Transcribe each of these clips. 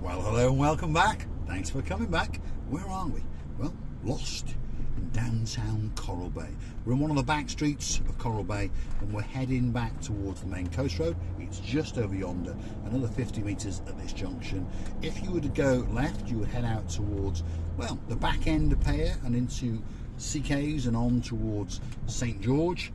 Well, hello and welcome back. Thanks for coming back. Where are we? Well, lost in downtown Coral Bay. We're in one of the back streets of Coral Bay and we're heading back towards the main coast road. It's just over yonder, another 50 metres at this junction. If you were to go left, you would head out towards, well, the back end of Peyia and into CK's and on towards St George.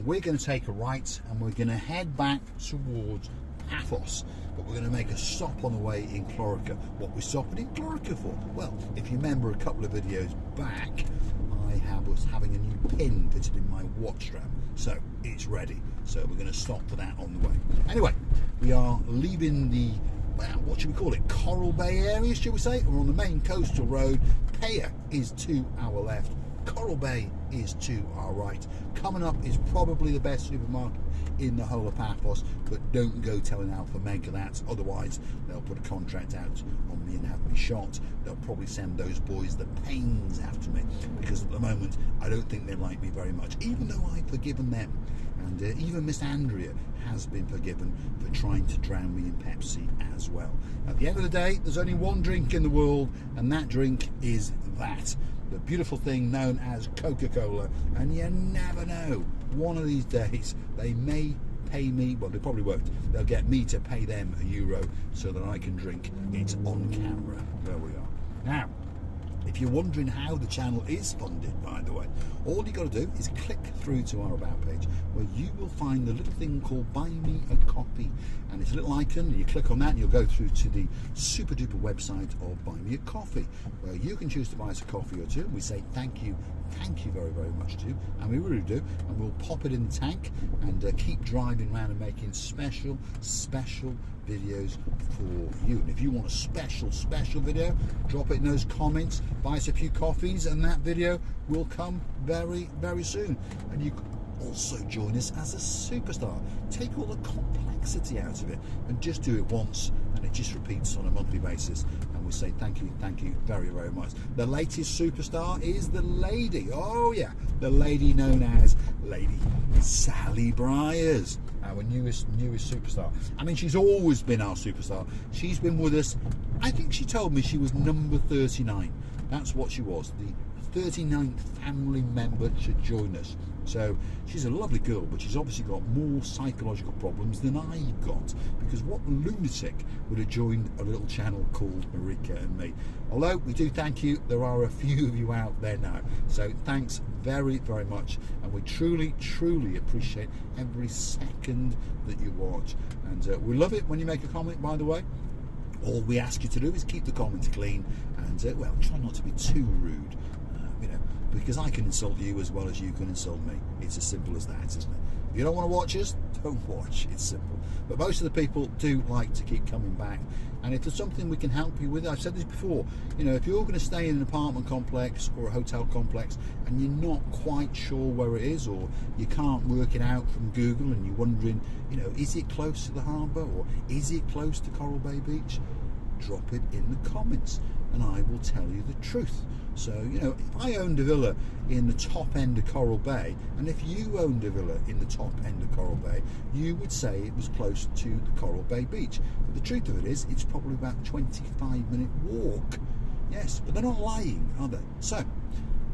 We're going to take a right and we're going to head back towards Paphos, but we're going to make a stop on the way in Clorica. What we're stopping in Clorica for? Well, if you remember a couple of videos back, I was having a new pin fitted in my watch strap, so it's ready. So we're going to stop for that on the way. Anyway, we are leaving the, well, what should we call it? Coral Bay area, should we say? We're on the main coastal road. Peyia is to our left. Coral Bay is to our right. Coming up is probably the best supermarket in the whole of Paphos, but don't go telling Alpha Mega that, otherwise they'll put a contract out on me and have me shot. They'll probably send those boys the pains after me, because at the moment I don't think they like me very much, even though I've forgiven them. And even Miss Andrea has been forgiven for trying to drown me in Pepsi as well. At the end of the day, there's only one drink in the world, and that drink is that. The beautiful thing known as Coca-Cola, and you never know, one of these days they may pay me, well they probably won't, they'll get me to pay them €1 so that I can drink it on camera. There we are. Now, if you're wondering how the channel is funded, by the way, all you got to do is click through to our about page where you will find the little thing called Buy Me a Coffee, and it's a little icon and you click on that and you'll go through to the super duper website of Buy Me a Coffee, where you can choose to buy us a coffee or two. We say thank you very, very much to you, and we really do, and we'll pop it in the tank and keep driving around and making special videos for you. And if you want a special video, drop it in those comments, buy us a few coffees, and that video will come very, very soon. And you can also join us as a superstar. Take all the complexity out of it and just do it once, and it just repeats on a monthly basis, and we say thank you very, very much. The latest superstar is the lady, oh yeah, the lady known as Lady Sally Briers, our newest superstar. I mean, she's always been our superstar. She's been with us, I think she told me she was number 39. That's what she was, the 39th family member to join us. So she's a lovely girl, but she's obviously got more psychological problems than I've got, because what lunatic would have joined a little channel called Marika and me? Although we do thank you, there are a few of you out there now, so thanks very, very much, and we truly appreciate every second that you watch, and we love it when you make a comment, by the way. All we ask you to do is keep the comments clean, and well, try not to be too rude, you know, because I can insult you as well as you can insult me. It's as simple as that, isn't it? If you don't want to watch us, don't watch. It's simple. But most of the people do like to keep coming back, and if there's something we can help you with, I've said this before, you know, if you're going to stay in an apartment complex or a hotel complex and you're not quite sure where it is, or you can't work it out from Google and you're wondering, you know, is it close to the harbour or is it close to Coral Bay Beach, drop it in the comments and I will tell you the truth. So, you know, if I owned a villa in the top end of Coral Bay, and if you owned a villa in the top end of Coral Bay, you would say it was close to the Coral Bay Beach. But the truth of it is, it's probably about a 25-minute walk. Yes, but they're not lying, are they? So,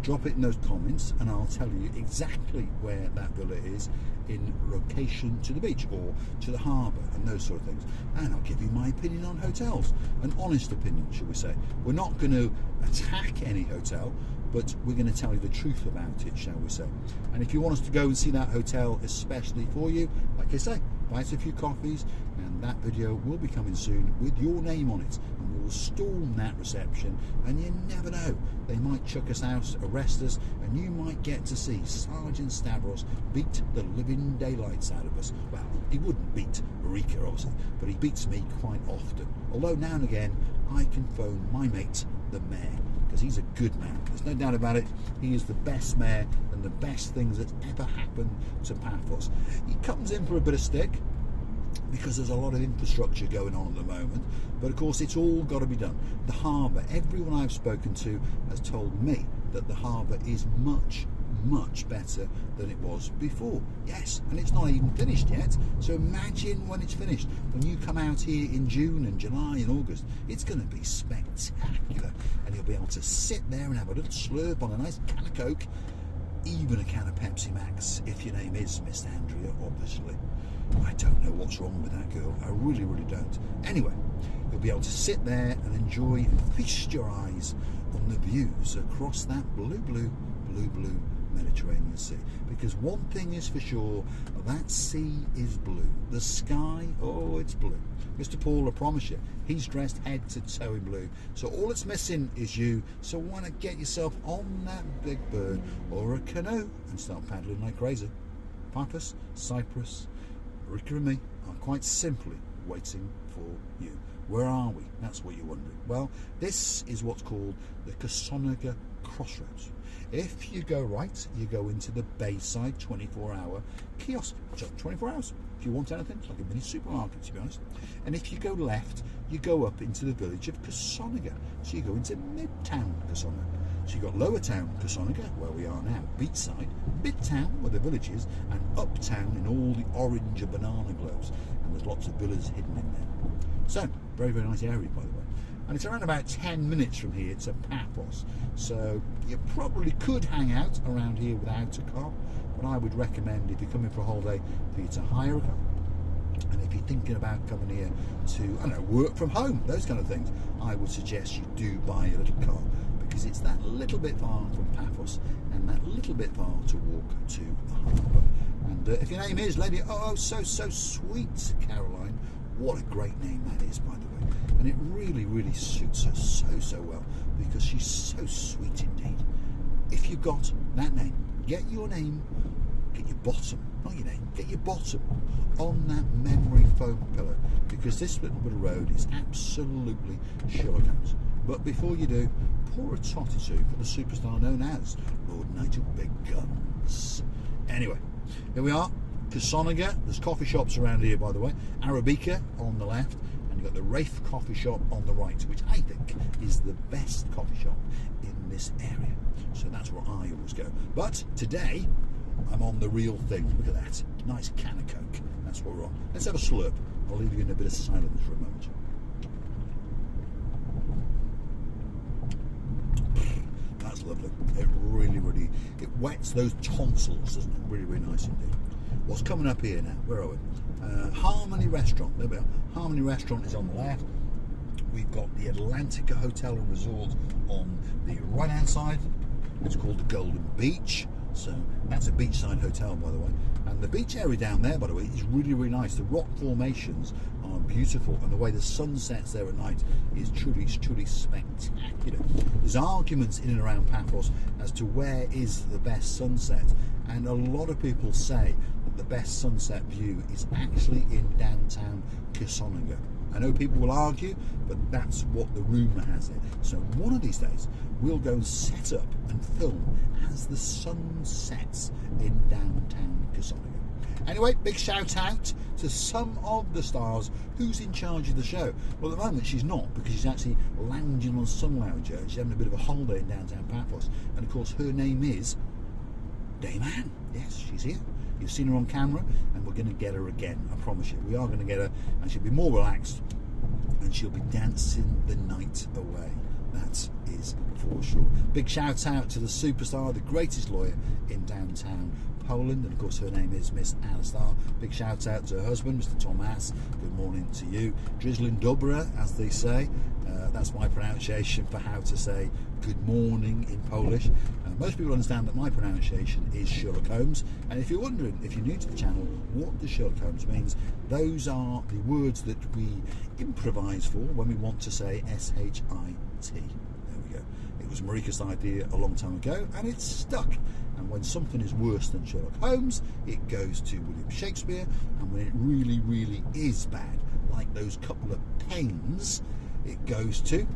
drop it in those comments and I'll tell you exactly where that villa is in location to the beach or to the harbour and those sort of things. And I'll give you my opinion on hotels, an honest opinion, should we say. We're not going to attack any hotel, but we're going to tell you the truth about it, shall we say. And if you want us to go and see that hotel especially for you, like I say, buy us a few coffees, and that video will be coming soon with your name on it, and we will storm that reception, and you never know, they might chuck us out, arrest us, and you might get to see Sergeant Stavros beat the living daylights out of us. Well, he wouldn't beat Marika, obviously, but he beats me quite often, although now and again I can phone my mate, the mayor, because he's a good man. There's no doubt about it. He is the best mayor and the best things that's ever happened to Paphos. He comes in for a bit of stick because there's a lot of infrastructure going on at the moment, but of course it's all got to be done. The harbour, everyone I've spoken to has told me that the harbour is much much better than it was before. Yes, and it's not even finished yet. So imagine when it's finished. When you come out here in June and July and August, it's going to be spectacular. And you'll be able to sit there and have a little slurp on a nice can of Coke, even a can of Pepsi Max, if your name is Miss Andrea, obviously. I don't know what's wrong with that girl. I really, really don't. Anyway, you'll be able to sit there and enjoy and feast your eyes on the views across that blue Mediterranean Sea. Because one thing is for sure, that sea is blue. The sky, oh, it's blue. Mr. Paul, I promise you, he's dressed head to toe in blue. So all it's missing is you. So why not get yourself on that big bird or a canoe and start paddling like crazy. Paphos Cyprus, Rika and me are quite simply waiting for you. Where are we? That's what you're wondering. Well, this is what's called the Kosonaga Crossroads. If you go right, you go into the Bayside 24-hour kiosk. Just 24 hours. If you want anything, it's like a mini supermarket, to be honest. And if you go left, you go up into the village of Kosonaga. So you go into Midtown Kosonaga. So you've got Lower Town Kosonaga, where we are now, beachside, Midtown, where the village is, and Uptown in all the orange and banana globes. And there's lots of villas hidden in there. So, very, very nice area, by the way. And it's around about 10 minutes from here to Paphos. So you probably could hang out around here without a car, but I would recommend, if you're coming for a holiday, for you to hire a car. And if you're thinking about coming here to, I don't know, work from home, those kind of things, I would suggest you do buy a little car, because it's that little bit far from Paphos and that little bit far to walk to the harbour. And if your name is Lady, oh, so sweet Caroline, what a great name that is, by the way. And it really, really suits her so well, because she's so sweet indeed. If you got that name, get your name, get your bottom, not your name, get your bottom on that memory foam pillow, because this little bit of road is absolutely Sherlock Holmes. But before you do, pour a tot or two for the superstar known as Lord Nigel Big Guns. Anyway, here we are, Kosonaga. There's coffee shops around here, by the way. Arabica on the left, and you've got the Rafe coffee shop on the right, which I think is the best coffee shop in this area. So that's where I always go. But today, I'm on the real thing. Look at that. Nice can of Coke. That's what we're on. Let's have a slurp. I'll leave you in a bit of silence for a moment. That's lovely. It really, it wets those tonsils, doesn't it? Really, really nice indeed. What's coming up here now? Where are we? Harmony Restaurant. There we are. Harmony Restaurant is on the left. We've got the Atlantica Hotel and Resort on the right-hand side. It's called the Golden Beach. So that's a beachside hotel, by the way. And the beach area down there, by the way, is really, really nice. The rock formations are beautiful, and the way the sun sets there at night is truly spectacular. There's arguments in and around Paphos as to where is the best sunset, and a lot of people say that the best sunset view is actually in downtown Kosonaga. I know people will argue, but that's what the rumour has it. So one of these days, we'll go and set up and film as the sun sets in downtown Kosonaga. Anyway, big shout out to some of the stars. Who's in charge of the show? Well, at the moment she's not, because she's actually lounging on Sun Lounger. She's having a bit of a holiday in downtown Paphos. And of course her name is Dame Anne. Yes, she's here. You've seen her on camera, and we're going to get her again, I promise you. We are going to get her, and she'll be more relaxed, and she'll be dancing the night away. That is for sure. Big shout out to the superstar, the greatest lawyer in downtown Poland, and of course her name is Miss Alistar. Big shout out to her husband, Mr. Tomas. Good morning to you. Drizzling Dobra, as they say. That's my pronunciation for how to say good morning in Polish. Most people understand that my pronunciation is Sherlock Holmes, and if you're wondering, if you're new to the channel, what does Sherlock Holmes means, those are the words that we improvise for when we want to say S-H-I-T. There we go. It was Marika's idea a long time ago, and it's stuck. And when something is worse than Sherlock Holmes, it goes to William Shakespeare, and when it really, really is bad, like those couple of pains, it goes to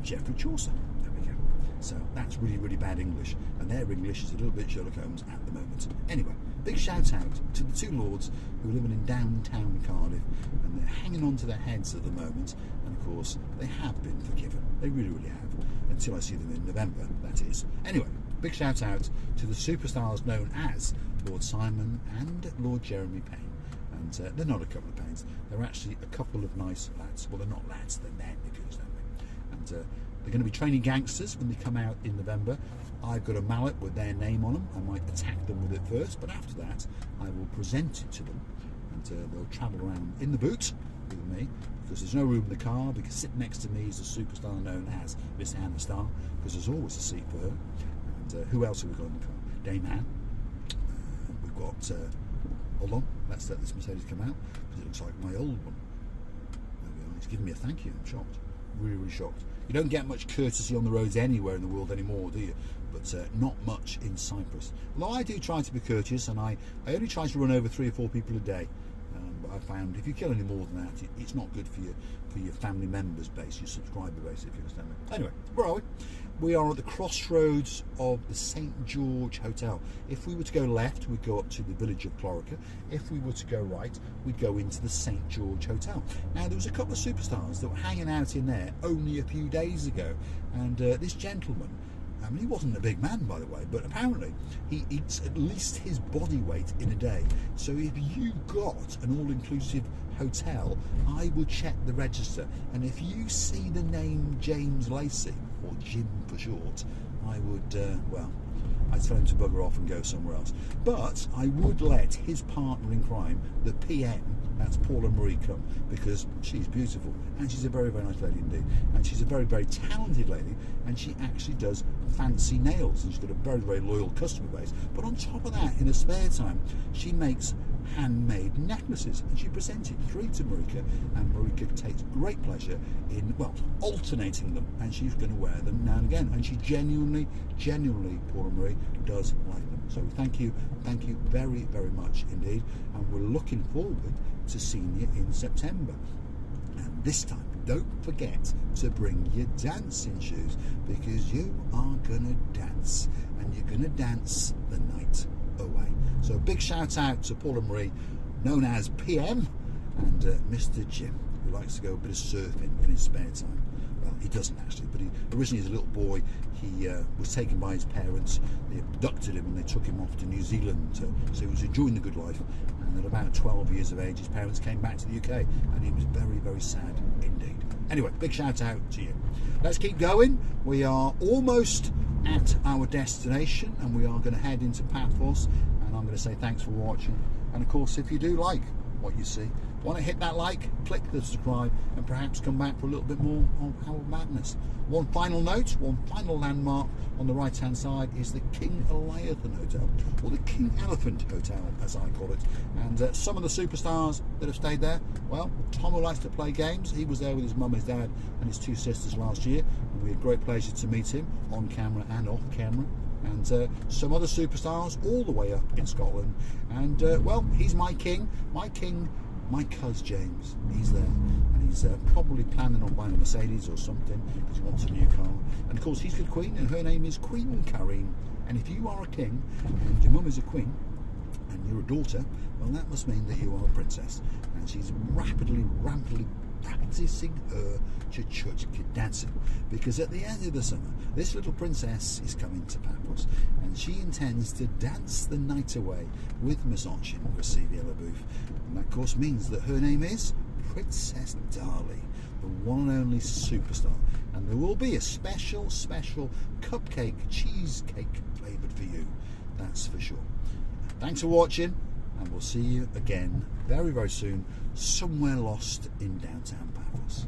Geoffrey Chaucer. There we go. So that's really, really bad English, and their English is a little bit Sherlock Holmes at the moment. Anyway, big shout out to the two lords who are living in downtown Cardiff, and they're hanging on to their heads at the moment, and of course they have been forgiven. They really, really have, until I see them in November, that is. Anyway, big shout out to the superstars known as Lord Simon and Lord Jeremy Payne. And they're not a couple of Paynes, they're actually a couple of nice lads. Well, they're not lads, they're men, if you understand me. And they're going to be training gangsters when they come out in November. I've got a mallet with their name on them. I might attack them with it first, but after that I will present it to them, and they'll travel around in the boot with me, because there's no room in the car, because sitting next to me is a superstar known as Miss Anna Star, because there's always a seat for her. And who else have we got in the car? Dame Anne. We've got hold on, let's let this Mercedes come out, because it looks like my old one. There we are. He's giving me a thank you. I'm shocked, really shocked. You don't get much courtesy on the roads anywhere in the world anymore, do you? But not much in Cyprus. Although I do try to be courteous, and I only try to run over 3 or 4 people a day. But I found if you kill any more than that, it's not good for your family members base, your subscriber base, if you understand me. Anyway, where are we? We are at the crossroads of the St George Hotel. If we were to go left, we'd go up to the village of Clorica. If we were to go right, we'd go into the St George Hotel. Now, there was a couple of superstars that were hanging out in there only a few days ago, and this gentleman, I mean, he wasn't a big man, by the way, but apparently he eats at least his body weight in a day. So if you got an all-inclusive hotel, I would check the register. And if you see the name James Lacey, or Jim for short, I would, well, I'd tell him to bugger off and go somewhere else. But I would let his partner in crime, the PM, that's Paula Marie, come, because she's beautiful, and she's a very, very nice lady indeed, and she's a very, very talented lady, and she actually does fancy nails, and she's got a very, very loyal customer base. But on top of that, in her spare time, she makes handmade necklaces, and she presents it 3 to Marika, and Marika takes great pleasure in, well, alternating them, and she's going to wear them now and again, and she genuinely, Paula Marie, does like them. So thank you very, very much indeed, and we're looking forward to seeing you in September. And this time, don't forget to bring your dancing shoes, because you are gonna dance, and you're gonna dance the night away. So a big shout out to Paula Marie, known as PM, and Mr. Jim, who likes to go a bit of surfing in his spare time. Well, he doesn't actually, but he originally, as a little boy, he was taken by his parents. They abducted him and they took him off to New Zealand, so he was enjoying the good life. And at about 12 years of age, his parents came back to the UK, and he was very, very sad indeed. Anyway, big shout out to you. Let's keep going. We are almost at our destination, and we are going to head into Paphos, and I'm going to say thanks for watching. And of course, if you do like what you see, want to hit that like, click the subscribe, and perhaps come back for a little bit more of our madness. One final note, one final landmark on the right hand side is the King Eliathan Hotel, or the King Elephant Hotel as I call it. And some of the superstars that have stayed there, well, Tom, who likes to play games, he was there with his mum, his dad and his 2 sisters last year, and we had great pleasure to meet him on camera and off camera. And some other superstars all the way up in Scotland, and well, he's my king, my cuz James. He's there, and he's probably planning on buying a Mercedes or something, because he wants a new car. And of course, he's got a queen, and her name is Queen Karine. And if you are a king and your mum is a queen and you're a daughter, well, that must mean that you are a princess. And she's rampantly practicing her chuchka dancing, because at the end of the summer, this little princess is coming to Paphos, and she intends to dance the night away with Miss Ochin Gracilia LaBouffe. And that, of course, means that her name is Princess Darlie, the one and only superstar. And there will be a special cupcake cheesecake flavoured for you, that's for sure. Thanks for watching, and we'll see you again very, very soon, somewhere lost in downtown Paphos.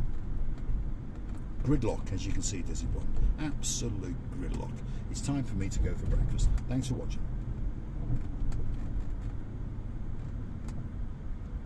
Gridlock, as you can see, this is one absolute gridlock. It's time for me to go for breakfast. Thanks for watching.